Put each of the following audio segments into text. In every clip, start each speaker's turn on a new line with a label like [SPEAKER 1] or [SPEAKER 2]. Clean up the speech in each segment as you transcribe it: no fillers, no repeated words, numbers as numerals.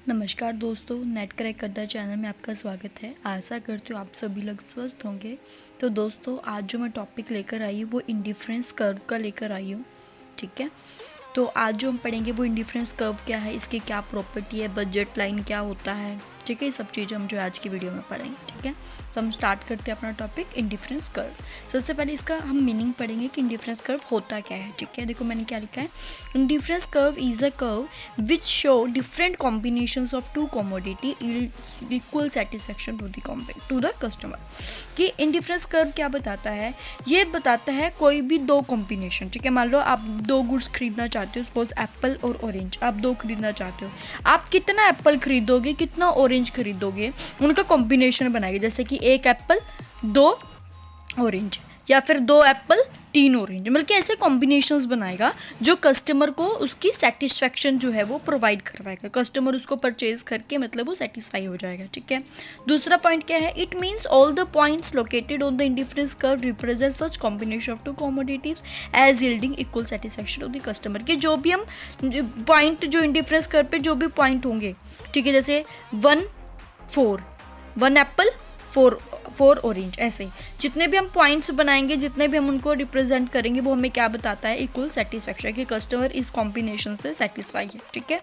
[SPEAKER 1] नमस्कार दोस्तों, net crack करदा चैनल में आपका स्वागत है। आशा करती हूँ आप सभी लोग स्वस्थ होंगे। तो दोस्तों, आज जो मैं टॉपिक लेकर आई हूँ वो इंडिफरेंस कर्व का लेकर आई हूँ। ठीक है, तो आज जो हम पढ़ेंगे वो इंडिफरेंस कर्व क्या है, इसकी क्या प्रॉपर्टी है, बजट लाइन क्या होता है। ठीक है, ये सब चीज़ें हम जो आज की वीडियो में पढ़ेंगे। ठीक है, तो हम स्टार्ट करते हैं अपना टॉपिक इंडिफरेंस कर्व। सबसे पहले इसका हम मीनिंग पढ़ेंगे कि इंडिफरेंस कर्व होता क्या है। ठीक है, देखो मैंने क्या लिखा है। Indifference curve is a curve which show different combinations of two commodity equal satisfaction to the customer. कि इंडिफरेंस कर्व क्या बताता है, ये बताता है कोई भी दो कॉम्बिनेशन। ठीक है, मान लो आप दो गुड्स खरीदना चाहते हो, सपोज एप्पल और ऑरेंज, आप दो खरीदना चाहते हो। आप कितना एप्पल खरीदोगे, कितना ऑरेंज खरीदोगे, उनका कॉम्बिनेशन बनाइए। जैसे कि एक एप्पल दो ऑरेंज, या फिर दो एप्पल तीन ऑरेंज, मतलब कि ऐसे कॉम्बिनेशंस बनाएगा जो कस्टमर को उसकी सेटिस्फेक्शन जो है वो प्रोवाइड करवाएगा। कस्टमर उसको परचेज करके मतलब वो सेटिस्फाई हो जाएगा। ठीक है, दूसरा पॉइंट क्या है, it means all the points located on the indifference curve represent such combination of two commodities as yielding equal satisfaction of the customer. कि जो भी हम पॉइंट जो इंडिफरेंस कर्व पे जो भी पॉइंट होंगे, ठीक है, जैसे 1 4 1 एप्पल 4 ऑरेंज, ऐसे ही जितने भी हम पॉइंट्स बनाएंगे, जितने भी हम उनको रिप्रेजेंट करेंगे, वो हमें क्या बताता है, इक्वल सेटिस्फेक्शन, कि कस्टमर इस कॉम्बिनेशन से सेटिस्फाई है। ठीक है,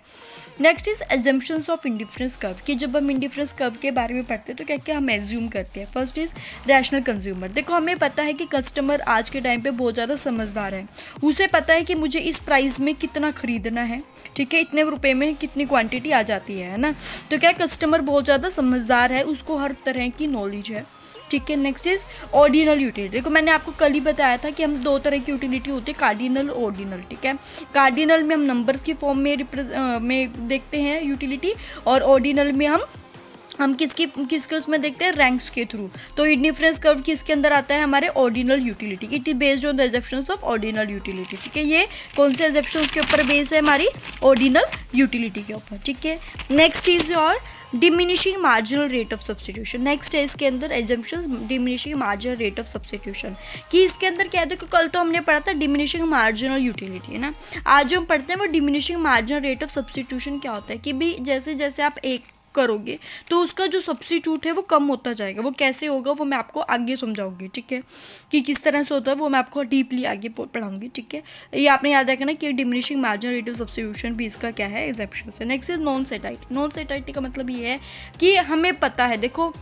[SPEAKER 1] next is assumptions of indifference curve. कि जब हम इंडिफरेंस कर्व के बारे में पढ़ते हैं तो क्या क्या हम एज्यूम करते हैं। First is rational consumer. देखो हमें पता है कि कस्टमर आज के टाइम पे बहुत ज़्यादा समझदार है। उसे पता है कि मुझे इस प्राइस में कितना खरीदना है। ठीक है, इतने रुपए में कितनी क्वांटिटी आ जाती है ना। तो क्या कस्टमर बहुत ज़्यादा समझदार है, उसको हर तरह की नॉलेज है। ठीक है, नेक्स्ट इज ऑर्डिनल यूटिलिटी। देखो मैंने आपको कल ही बताया था कि हम दो तरह की यूटिलिटी होती है, कार्डिनल और ऑर्डिनल। ठीक है, कार्डिनल में हम नंबर्स की फॉर्म में देखते हैं यूटिलिटी, और ऑर्डिनल में हम किसके उसमें देखते हैं, रैंक्स के थ्रू। तो इंडिफरेंस कर्व किसके अंदर आता है, हमारे ordinal utility. It is based on the assumptions of ordinal utility. ठीक है, ये कौन से एजम्पशंस के ऊपर बेस है, हमारी ऑर्डिनल यूटिलिटी के ऊपर। ठीक है, next is your diminishing marginal rate of substitution. Next है इसके अंदर assumptions diminishing marginal rate of substitution. कि इसके अंदर क्या है, देखो कल तो हमने पढ़ा था डिमिनिशिंग मार्जिनल यूटिलिटी, है ना। आज जो हम पढ़ते हैं वो diminishing marginal rate of substitution क्या होता है। कि भी जैसे जैसे आप एक करोगे तो उसका जो सब्स्टिट्यूट है वो कम होता जाएगा। वो कैसे होगा वो मैं आपको आगे समझाऊंगी। ठीक है, कि किस तरह से होता है वो मैं आपको डीपली आगे पढ़ाऊंगी। ठीक है, ये आपने याद रखना कि diminishing marginal rate of substitution भी इसका क्या है, एग्जेप्शन है। Next is non सेटाइटी। नॉन सेटाइटी का मतलब ये है कि हमें पता है, देखो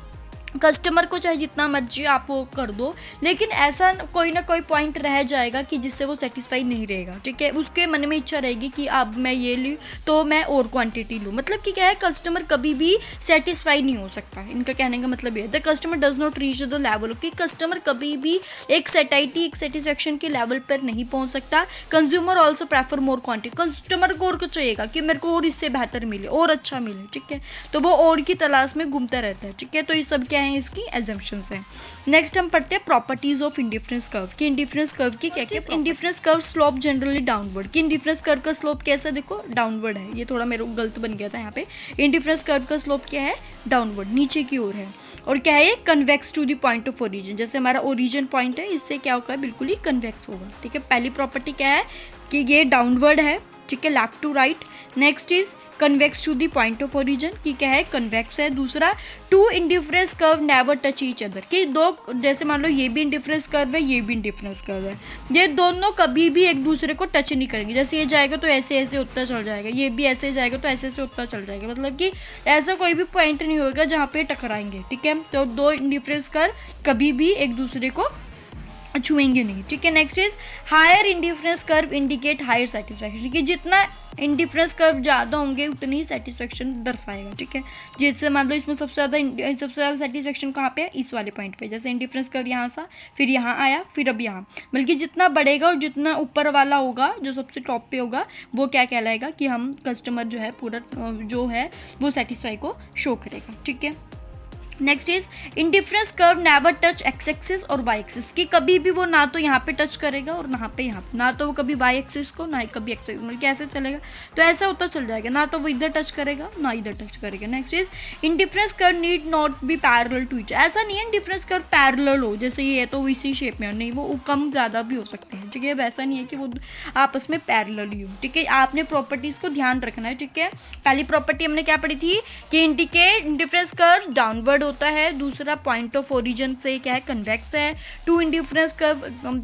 [SPEAKER 1] कस्टमर को चाहे जितना मर्जी आप वो कर दो, लेकिन ऐसा कोई ना कोई पॉइंट रह जाएगा कि जिससे वो सेटिस्फाई नहीं रहेगा। ठीक है, उसके मन में इच्छा रहेगी कि अब मैं ये लूँ तो मैं और क्वांटिटी लूँ। मतलब कि क्या है, कस्टमर कभी भी सेटिस्फाई नहीं हो सकता। इनका कहने का मतलब ये है, the customer does not reach the level, कि कस्टमर कभी भी एक सेटिस्फेक्शन के लेवल पर नहीं पहुँच सकता। कंज्यूमर ऑल्सो प्रेफर मोर क्वान्टिटी। कस्टमर को और कुछ चाहिएगा कि मेरे को और इससे बेहतर मिले, और अच्छा मिले। ठीक है, तो वो और की तलाश में घूमता रहता है। ठीक है, तो ये सब क्या है, इसकी एजम्पशंस हैं। नेक्स्ट हम पढ़ते हैं प्रॉपर्टीज ऑफ इंडिफरेंस कर्व। कि इंडिफरेंस कर्व की क्या क्या, indifference curve slope generally downward. कि इंडिफरेंस कर्व का स्लोप कैसा, देखो डाउनवर्ड है। ये थोड़ा मेरे को गलत बन गया था यहाँ पे। इंडिफरेंस कर्व का स्लोप क्या है, डाउनवर्ड, नीचे की ओर है। और क्या है, convex to the point of origin. जैसे हमारा ओरिजिन पॉइंट है, इससे क्या होगा, बिल्कुल ही कन्वेक्स होगा। ठीक है, पहली प्रॉपर्टी क्या है कि ये डाउनवर्ड है। ठीक है, left to right. Next is convex to the point of origin, की क्या है, कन्वेक्स है। दूसरा, two indifference curve never touch each other. कि दो, जैसे मान लो ये भी इंडिफरेंस कर्व है, ये भी इंडिफरेंस कर्व है, ये दोनों कभी भी एक दूसरे को टच नहीं करेंगे। जैसे ये जाएगा तो ऐसे ऐसे उतना चल जाएगा, ये भी ऐसे जाएगा तो ऐसे ऐसे उतना चल जाएगा। मतलब कि ऐसा कोई भी पॉइंट नहीं होगा जहाँ पे टकराएंगे। ठीक है, तो दो इंडिफरेंस कर्व कभी भी एक दूसरे को छुएंगे नहीं। ठीक है, next is higher indifference curve indicate higher satisfaction. कि जितना इंडिफरेंस कर्व ज़्यादा होंगे उतनी ही सेटिस्फेक्शन दर्शाएगा। ठीक है, जैसे मान लो इसमें सबसे ज़्यादा सेटिस्फेक्शन कहाँ पे है, इस वाले पॉइंट पे। जैसे इंडिफरेंस कर्व यहाँ सा, फिर यहाँ आया, फिर अब यहाँ, बल्कि जितना बढ़ेगा और जितना ऊपर वाला होगा, जो सबसे टॉप पे होगा, वो क्या कहलाएगा कि हम कस्टमर जो है पूरा जो है वो सेटिस्फाई को शो करेगा। ठीक है, next is indifference curve never touch x axis और वाई एक्सिस, की कभी भी वो ना तो यहाँ पे टच करेगा और ना पे यहाँ, ना तो वो कभी वाई एक्सिस को ना ही कभी एक्स एक्सिस, मतलब कैसे चलेगा, तो ऐसा होता चल जाएगा, ना तो वो इधर टच करेगा ना इधर टच करेगा। Next is indifference curve need not be parallel to each, ऐसा नहीं है इंडिफरेंस कर्व पैरेलल हो, जैसे ये है तो इसी शेप में हो, नहीं वो कम ज़्यादा भी हो सकते हैं, ठीक है, वैसा नहीं है कि वो आपस में पैरेलल ही हो, ठीक है। आपने प्रॉपर्टीज़ को ध्यान रखना है, ठीक है। पहली प्रॉपर्टी हमने क्या पढ़ी थी कि इंडिकेट इंडिफरेंस कर्व डाउनवर्ड होता है, दूसरा पॉइंट ऑफ ओरिजिन से क्या है कन्वेक्स है, टू इंडिफरेंस कर्व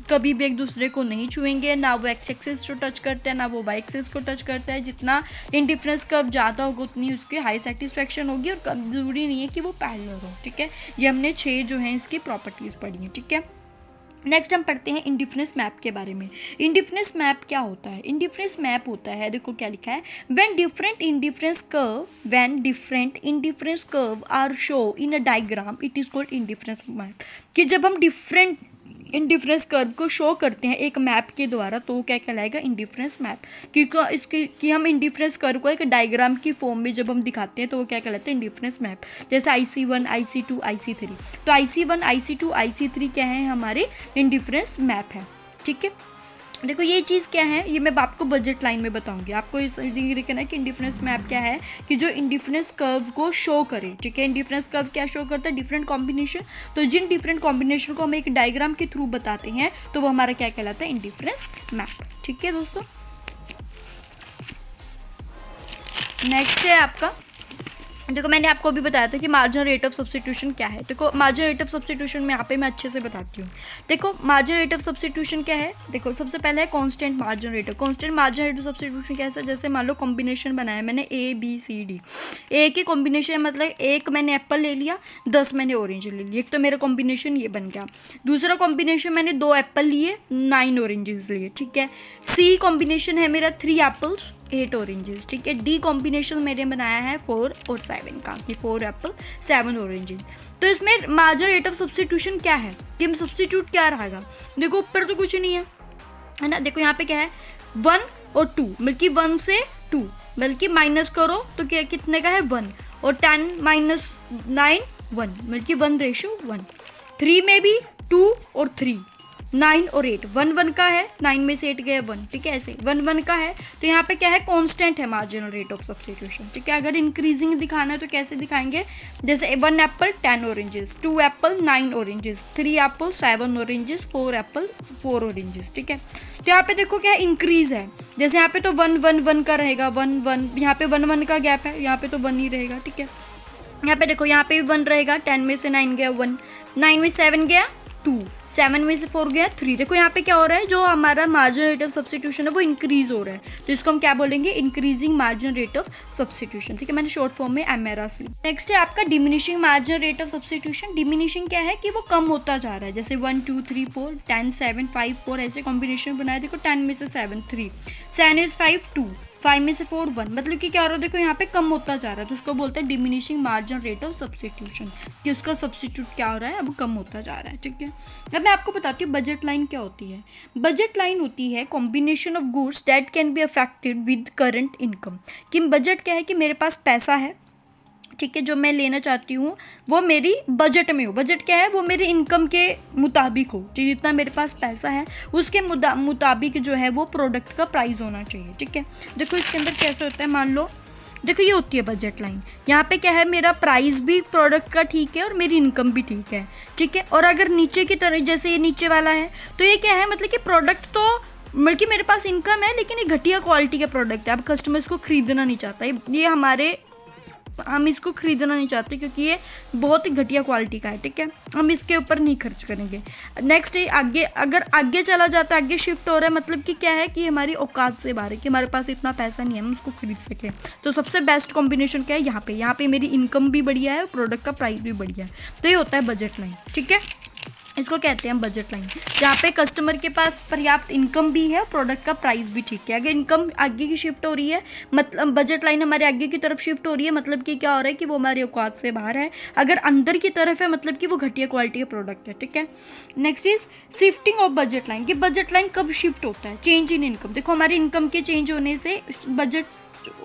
[SPEAKER 1] कभी भी एक दूसरे को नहीं छुएंगे, ना वो एक्स एक्सिस को टच करते हैं ना वो वाई एक्सिस को टच करता है, जितना इंडिफरेंस कर्व ज़्यादा होगा उतनी उसकी हाई सेटिस्फेक्शन होगी, और जरूरी नहीं है कि वो पैरेलल हो, ठीक है। ये हमने 6 जो हैं इसकी प्रॉपर्टीज पढ़ी हैं, ठीक है। नेक्स्ट हम पढ़ते हैं इंडिफरेंस मैप के बारे में। इंडिफरेंस मैप क्या होता है? इंडिफरेंस मैप होता है, देखो क्या लिखा है, when different indifference curve are show in a diagram it is called indifference map, कि जब हम डिफरेंट इंडिफरेंस कर्व को शो करते हैं एक मैप के द्वारा तो वो क्या कहलाएगा इंडिफरेंस मैप, क्योंकि इसकी कि हम इंडिफरेंस कर्व को एक डायग्राम की फॉर्म में जब हम दिखाते हैं तो वो क्या कहलाता है इंडिफरेंस मैप। जैसे IC1 IC2 IC3, तो IC1 IC2 IC3 क्या है हमारे इंडिफरेंस मैप है, ठीक है। देखो ये चीज़ क्या है, ये मैं आपको बजट लाइन में बताऊंगी, आपको इस देखना है कि इंडिफरेंस मैप क्या है, कि जो इंडिफरेंस कर्व को शो करे, ठीक है। इंडिफरेंस कर्व क्या शो करता है? डिफरेंट कॉम्बिनेशन, तो जिन डिफरेंट कॉम्बिनेशन को हम एक डायग्राम के थ्रू बताते हैं तो वो हमारा क्या कहलाता है इंडिफरेंस मैप, ठीक है दोस्तों। नेक्स्ट है आपका, देखो मैंने आपको अभी बताया था कि मार्जिनल रेट ऑफ सब्स्टिट्यूशन क्या है। देखो मार्जिनल रेट ऑफ सब्स्टिट्यूशन में यहाँ पे मैं अच्छे से बताती हूँ। देखो मार्जिनल रेट ऑफ सब्स्टिट्यूशन क्या है, देखो सबसे पहले है constant marginal rate. Constant marginal rate of substitution कैसा, जैसे मान लो कॉम्बिनेशन बनाया मैंने ABCD, ए की कॉम्बिनेशन मतलब एक मैंने एप्पल ले लिया 10 मैंने ऑरेंज ले लिया, एक तो मेरा कॉम्बिनेशन ये बन गया। दूसरा कॉम्बिनेशन मैंने 2 एप्पल लिए 9 ऑरेंजेस लिए, ठीक है। C कॉम्बिनेशन है मेरा 3 एप्पल्स 8 ऑरेंजेस, ठीक है। D कॉम्बिनेशन मैंने बनाया है 4 और 7 का, कि 4 एप्पल 7 ऑरेंजेस। तो इसमें मार्जिनल रेट ऑफ सब्स्टिट्यूशन क्या है कि हम सब्स्टिट्यूट क्या रहेगा, देखो ऊपर तो कुछ नहीं है ना, देखो यहाँ पे क्या है 1 और 2, बल्कि 1 से 2 बल्कि माइनस करो तो क्या कितने का है 1, और 10 माइनस 9 1, बल्कि 1:1। 3 में भी 2 और 3, 9 और 8, 1 1 का है, 9 में से 8 गया 1, ठीक है। ऐसे 1 1 का है तो यहाँ पे क्या है कांस्टेंट है मार्जिनल रेट ऑफ सब्स्टिट्यूशन, ठीक है। अगर इंक्रीजिंग दिखाना है तो कैसे दिखाएंगे, जैसे 1 Apple 10 oranges, 2 Apple 9 oranges, 3 Apple 7 oranges, 4 Apple 4 oranges, ठीक है। तो यहाँ पे देखो क्या इंक्रीज है, जैसे यहाँ पे तो 1 1 1 का रहेगा 1 1, यहाँ पे 1 1 का गैप है, यहाँ पे तो 1 ही रहेगा, ठीक है। यहाँ पे देखो यहाँ पे भी 1 रहेगा, 10 में से 9 गया 1, 9 में 7 गया 2, 7 में से 4 गया 3। देखो यहाँ पे क्या हो रहा है, जो हमारा मार्जिनल रेट ऑफ सब्स्टिट्यूशन है वो इंक्रीज हो रहा है, तो इसको हम क्या बोलेंगे increasing marginal rate of substitution, ठीक है। मैंने शॉर्ट फॉर्म में MRS ली। नेक्स्ट है आपका diminishing marginal rate of substitution. Diminishing क्या है कि वो कम होता जा रहा है, जैसे 1 2 3 4 10 7 5 4 ऐसे कॉम्बिनेशन बनाए, देखो 10 में से 7 3, 7 is 5 2, 5 में से 4 1, मतलब कि क्या हो रहा है देखो यहाँ पे कम होता जा रहा है, तो उसको बोलते हैं diminishing marginal rate of substitution, कि उसका सब्स्टिट्यूट क्या हो रहा है अब कम होता जा रहा है, ठीक है। अब मैं आपको बताती हूँ बजट लाइन क्या होती है। बजट लाइन होती है combination of goods that can be affected with current income, कि बजट क्या है कि मेरे पास पैसा है, ठीक है, जो मैं लेना चाहती हूँ वो मेरी बजट में हो। बजट क्या है, वो मेरी इनकम के मुताबिक हो, जितना मेरे पास पैसा है उसके मुताबिक जो है वो प्रोडक्ट का प्राइस होना चाहिए, ठीक है। देखो इसके अंदर कैसे होता है, मान लो देखो ये होती है बजट लाइन, यहाँ पे क्या है मेरा प्राइस भी प्रोडक्ट का ठीक है और मेरी इनकम भी ठीक है, ठीक है। और अगर नीचे की तरह जैसे ये नीचे वाला है तो ये क्या है, मतलब कि प्रोडक्ट तो बल्कि मेरे पास इनकम है लेकिन ये घटिया क्वालिटी का प्रोडक्ट है, अब कस्टमर इसको खरीदना नहीं चाहता, ये हम इसको खरीदना नहीं चाहते क्योंकि ये बहुत ही घटिया क्वालिटी का है, ठीक है, हम इसके ऊपर नहीं खर्च करेंगे। नेक्स्ट आगे, अगर आगे चला जाता है, आगे शिफ्ट हो रहा है, मतलब कि क्या है कि हमारी औकात से बाहर है, कि हमारे पास इतना पैसा नहीं है हम उसको खरीद सकें, तो सबसे बेस्ट कॉम्बिनेशन क्या है यहाँ पे मेरी इनकम भी बढ़िया है और प्रोडक्ट का प्राइस भी बढ़िया है, तो ये होता है बजट लाइन, ठीक है। इसको कहते हैं बजट लाइन, जहाँ पे कस्टमर के पास पर्याप्त इनकम भी है, प्रोडक्ट का प्राइस भी ठीक है। अगर इनकम आगे की शिफ्ट हो रही है, मतलब बजट लाइन हमारे आगे की तरफ शिफ्ट हो रही है, मतलब कि क्या हो रहा है कि वो हमारी औकात से बाहर है। अगर अंदर की तरफ है मतलब कि वो घटिया क्वालिटी का प्रोडक्ट है, ठीक है। Next is shifting of budget line, कि बजट लाइन कब शिफ्ट होता है, चेंज इन इनकम। देखो हमारी इनकम के चेंज होने से बजट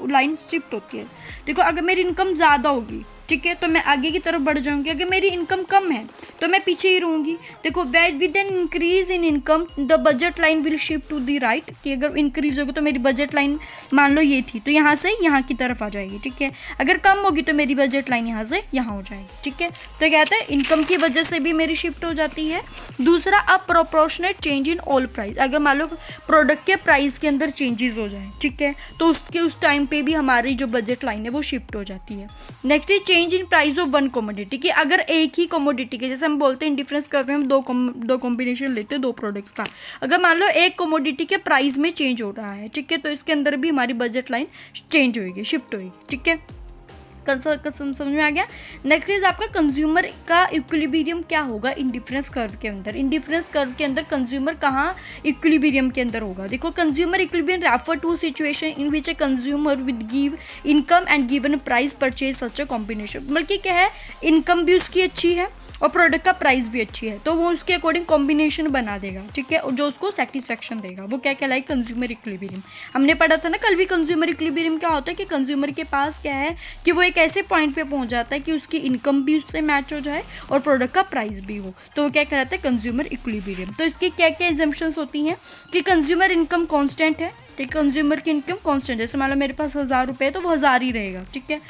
[SPEAKER 1] लाइन शिफ्ट होती है। देखो अगर मेरी इनकम ज़्यादा होगी ठीक है, तो मैं आगे की तरफ बढ़ जाऊंगी। अगर मेरी इनकम कम है तो मैं पीछे ही रहूँगी। देखो, with an increase in income the budget line will shift to the right, कि अगर इंक्रीज होगी तो मेरी बजट लाइन मान लो ये थी, तो यहाँ से यहाँ की तरफ आ जाएगी। ठीक है, अगर कम होगी तो मेरी बजट लाइन यहाँ से यहाँ हो जाएगी। ठीक है, तो कहते हैं इनकम की वजह से भी मेरी शिफ्ट हो जाती है। दूसरा, अब proportionate change in all price, अगर मान लो प्रोडक्ट के प्राइस के अंदर चेंजेस हो जाए, ठीक है, तो उसके उस टाइम पे भी हमारी जो बजट लाइन है वो शिफ्ट हो जाती है। Next is change in price of one commodity, कि अगर एक ही कमोडिटी के, जैसे हम बोलते हैं डिफरेंस कर रहे हैं, हम दो कॉम्बिनेशन लेते हैं दो प्रोडक्ट्स का, अगर मान लो एक कमोडिटी के प्राइस में चेंज हो रहा है, ठीक है, तो इसके अंदर भी हमारी बजट लाइन चेंज होगी, शिफ्ट होगी। ठीक है, समझ में आ गया। नेक्स्ट इज आपका कंज्यूमर का इक्विलिब्रियम क्या होगा इंडिफरेंस कर्व के अंदर। इंडिफरेंस कर्व के अंदर कंज्यूमर कहाँ इक्विलिब्रियम के अंदर होगा। देखो, consumer equilibrium refer to situation in which a consumer with give income and given price purchase such a combination, बल्कि क्या है, इनकम भी उसकी अच्छी है और प्रोडक्ट का प्राइस भी अच्छी है, तो वो उसके अकॉर्डिंग कॉम्बिनेशन बना देगा। ठीक है, और जो उसको सेटिस्फेक्शन देगा वो क्या कहलाएगा, कंज्यूमर इक्विलिब्रियम। हमने पढ़ा था ना कल भी, कंज्यूमर इक्विलिब्रियम क्या होता है कि कंज्यूमर के पास क्या है कि वो एक ऐसे पॉइंट पे पहुंच जाता है कि उसकी इनकम भी उससे मैच हो जाए और प्रोडक्ट का प्राइस भी हो, तो वो क्या कहलाता है, कंज्यूमर इक्विलिब्रियम। तो इसकी क्या क्या एग्जम्पशंस होती हैं कि कंज्यूमर इनकम कॉन्स्टेंट है, ठीक, कंज्यूमर की इनकम कॉन्स्टेंट, जैसे मान लो मेरे पास 1000 रुपये है तो वो 1000 ही रहेगा। ठीक है,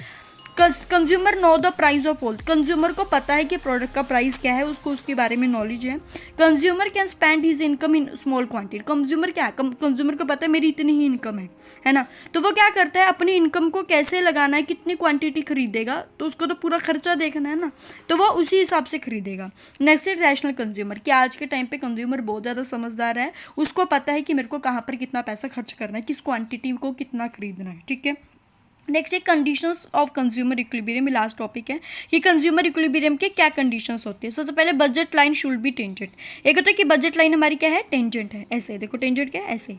[SPEAKER 1] consumer know the price of all, consumer को पता है कि प्रोडक्ट का प्राइस क्या है, उसको उसके बारे में नॉलेज है। Consumer can spend his income in small quantity, consumer क्या है, कंज्यूमर को पता है मेरी इतनी ही इनकम है ना, तो वो क्या करता है, अपनी इनकम को कैसे लगाना है, कितनी क्वांटिटी खरीदेगा, तो उसको तो पूरा खर्चा देखना है ना, तो वो उसी हिसाब से खरीदेगा। नेक्स्ट इज रैशनल कंज्यूमर, कि आज के टाइम पे कंज्यूमर बहुत ज़्यादा समझदार है, उसको पता है कि मेरे को कहाँ पर कितना पैसा खर्च करना है, किस क्वांटिटी को कितना खरीदना है। ठीक है, नेक्स्ट है conditions of consumer equilibrium, last topic है कि कंज्यूमर इक्विलिब्रियम के क्या कंडीशंस होती है। सबसे पहले budget line should be tangent, एक होता है कि बजट लाइन हमारी क्या है, टेंजेंट है, ऐसे देखो टेंजेंट क्या है, ऐसे।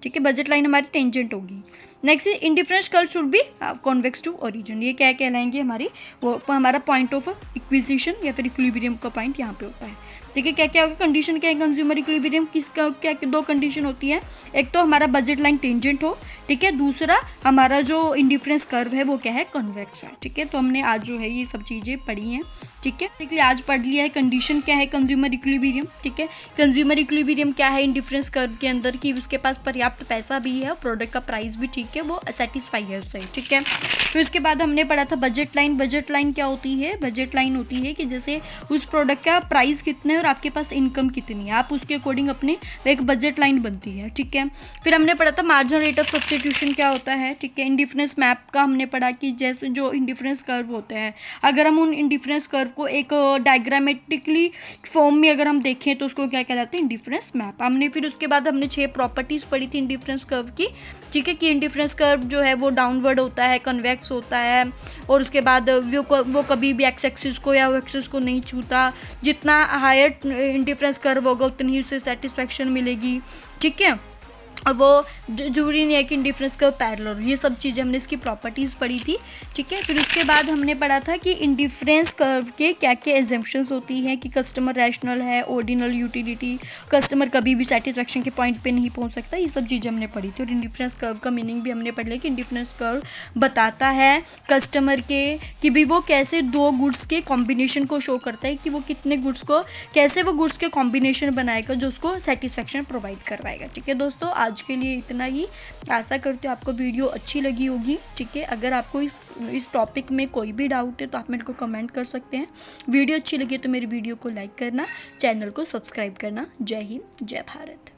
[SPEAKER 1] ठीक है, बजट लाइन हमारी टेंजेंट होगी। नेक्स्ट है indifference curve should be convex to origin, ये क्या कहलाएंगे, हमारी वो हमारा पॉइंट ऑफ इक्विजिशन या फिर इक्विलिब्रियम का पॉइंट यहाँ पे होता है। देखिए क्या क्या होगा, कंडीशन क्या है कंज्यूमर इक्विलिब्रियम किसका, क्या दो कंडीशन होती है, एक तो हमारा बजट लाइन टेंजेंट हो, ठीक है, दूसरा हमारा जो इंडिफरेंस कर्व है वो क्या है, कन्वेक्स है। ठीक है, तो हमने आज जो है ये सब चीज़ें पढ़ी हैं। ठीक है, इसलिए आज पढ़ लिया है कंडीशन क्या है कंज्यूमर इक्विलिब्रियम। ठीक है, कंज्यूमर इक्विलिब्रियम क्या है इंडिफरेंस कर्व के अंदर, कि उसके पास पर्याप्त पैसा भी है, प्रोडक्ट का प्राइस भी ठीक है, वो सेटिस्फाई है उससे। ठीक है, फिर उसके बाद हमने पढ़ा था बजट लाइन। बजट लाइन क्या होती है, बजट लाइन होती है कि जैसे उस प्रोडक्ट का प्राइस कितना है और आपके पास इनकम कितनी है, आप उसके अकॉर्डिंग अपने एक बजट लाइन बनती है। ठीक है, फिर हमने पढ़ा था मार्जिनल रेट ऑफ सब्स्टिट्यूशन क्या होता है। ठीक है, इंडिफरेंस मैप का हमने पढ़ा कि जैसे जो इंडिफरेंस कर्व होते हैं, अगर हम उन इंडिफरेंस कर्व को एक डायग्रामेटिकली फॉर्म में अगर हम देखें तो उसको क्या कहलाते हैं, इंडिफरेंस मैप। हमने फिर उसके बाद हमने 6 प्रॉपर्टीज़ पढ़ी थी इंडिफरेंस कर्व की। ठीक है, कि इंडिफरेंस कर्व जो है वो डाउनवर्ड होता है, कन्वेक्स होता है, और उसके बाद वो कभी भी एक्स एक्सिस को या एक्सिस को नहीं छूता, जितना हायर इंडिफरेंस कर्व होगा उतनी ही उससे सेटिस्फेक्शन मिलेगी। ठीक है, और वो जरूरी नहीं है कि इंडिफरेंस कर्व पैरेलल, ये सब चीज़ें हमने इसकी प्रॉपर्टीज़ पढ़ी थी। ठीक है, फिर उसके बाद हमने पढ़ा था कि इंडिफरेंस कर्व के क्या क्या एग्जम्पशंस होती हैं, कि कस्टमर रैशनल है, ऑर्डिनल यूटिलिटी, कस्टमर कभी भी सेटिस्फेक्शन के पॉइंट पे नहीं पहुंच सकता, ये सब चीज़ें हमने पढ़ी थी। और इंडिफरेंस कर्व का मीनिंग भी हमने पढ़ लिया कि इंडिफरेंस कर्व बताता है कस्टमर के कि भी वो कैसे दो गुड्स के कॉम्बिनेशन को शो करता है, कि वो कितने गुड्स को कैसे वो गुड्स के कॉम्बिनेशन बनाएगा जो उसको सेटिस्फेक्शन प्रोवाइड करवाएगा। ठीक है दोस्तों, आज के लिए इतना ही। आशा करते हो आपको वीडियो अच्छी लगी होगी। ठीक है, अगर आपको इस टॉपिक में कोई भी डाउट है तो आप मेरे को कमेंट कर सकते हैं। वीडियो अच्छी लगी तो मेरी वीडियो को लाइक करना, चैनल को सब्सक्राइब करना। जय हिंद, जय भारत।